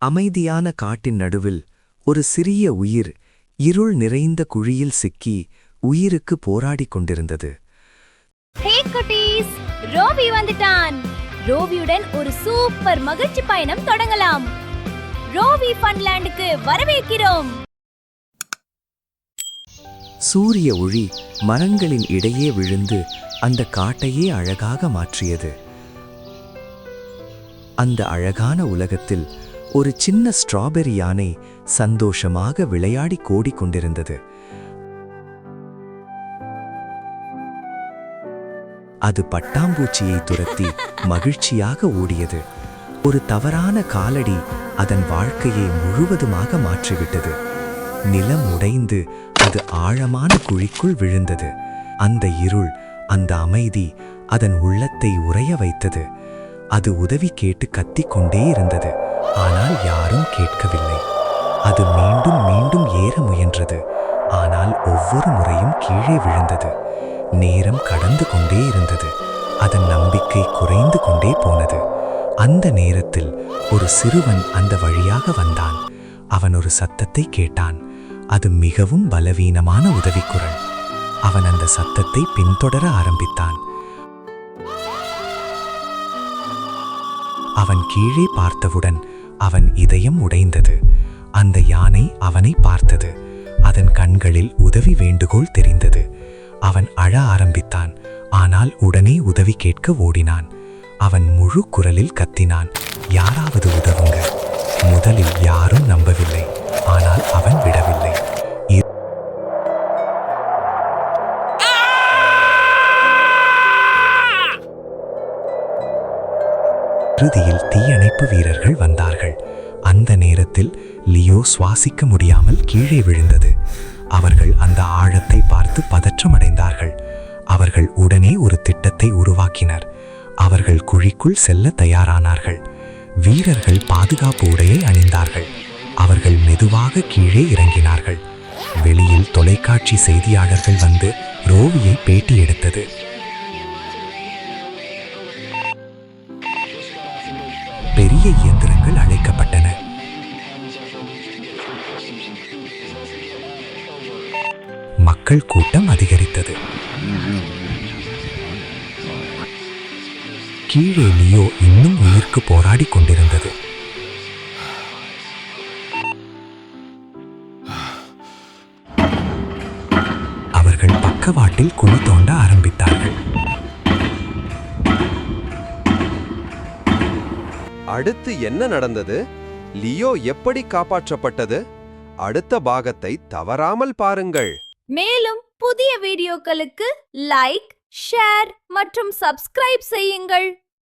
அமைதியான காட்டின் நடுவில் ஒரு சிறிய உயிர் இருள் நிறைந்த குழியில் சிக்கி உயிருக்கு போராடிக் கொண்டிருந்தது. ஹே குட்டீஸ், ரோவி வந்துட்டான். ரோவியுடன் ஒரு சூப்பர் மகிழ்ச்சி பயணம் தொடங்கலாம். ரோவி ஃபன்லேண்டுக்கு வரவேற்கிறோம். சூரிய ஒளி மரங்களின் இடையே விழுந்து அந்த காட்டையே அழகாக மாற்றியது. அந்த அழகான உலகத்தில் ஒரு சின்ன ஸ்ட்ராபெரி யானை சந்தோஷமாக விளையாடி கோடிக்கொண்டிருந்தது. அது பட்டாம்பூச்சியை துரத்தி மகிழ்ச்சியாக ஓடியது. ஒரு தவறான காலடி அதன் வாழ்க்கையை முழுவதுமாக மாற்றிவிட்டது. நிலம் உடைந்து அது ஆழமான குழிக்குள் விழுந்தது. அந்த இருள், அந்த அமைதி அதன் உள்ளத்தை உறைய வைத்தது. அது உதவி கேட்டு கத்திக்கொண்டே இருந்தது. ஆனால் யாரும் கேட்கவில்லை. அது மீண்டும் மீண்டும் ஏற முயன்றது. ஆனால் ஒவ்வொரு முறையும் கீழே விழுந்தது. நேரம் கடந்து கொண்டே இருந்தது. அதன் நம்பிக்கை குறைந்து கொண்டே போனது. அந்த நேரத்தில் ஒரு சிறுவன் அந்த வழியாக வந்தான். அவன் ஒரு சத்தத்தை கேட்டான். அது மிகவும் பலவீனமான உதவிக்குரல். அவன் அந்த சத்தத்தை பின்தொடர ஆரம்பித்தான். அவன் கீழே பார்த்தவுடன் அவன் இதயம் உடைந்தது. அந்த யானை அவனை பார்த்தது. அதன் கண்களில் உதவி வேண்டுகோள் தெரிந்தது. அவன் அழ ஆரம்பித்தான். ஆனால் உடனே உதவி கேட்க ஓடினான். அவன் முழு குரலில் கத்தினான், யாராவது உதவுங்க. முதலில் யாரும் நம்பவில்லை. ஆனால் அவன் விடவில்லை. இறுதியில் தீயணைப்பு வீரர்கள் வந்தார்கள். அந்த நேரத்தில் லியோ சுவாசிக்க முடியாமல் கீழே விழுந்தது. அவர்கள் அந்த ஆழத்தை பார்த்து பதற்றமடைந்தார்கள். அவர்கள் உடனே ஒரு திட்டத்தை உருவாக்கினர். அவர்கள் குழிக்குள் செல்ல தயாரானார்கள். வீரர்கள் பாதுகாப்பு உடையை அணிந்தார்கள். அவர்கள் மெதுவாக கீழே இறங்கினார்கள். வெளியில் தொலைக்காட்சி செய்தியாளர்கள் வந்து ரோவியை பேட்டி எடுத்தது. பெரிய இயந்திரங்கள் அழைக்கப்பட்டன. மக்கள் கூட்டம் அதிகரித்தது. கீழே லியோ இன்னும் உயிருக்கு போராடி கொண்டிருந்தது. அவர்கள் பக்கவாட்டில் குழி தோண்ட ஆரம்பித்தார்கள். அடுத்து என்ன நடந்தது? லியோ எப்படி காப்பாற்றப்பட்டது? அடுத்த பாகத்தை தவறாமல் பாருங்கள். மேலும் புதிய வீடியோக்களுக்கு லைக், ஷேர் மற்றும் சப்ஸ்கிரைப் செய்யுங்கள்.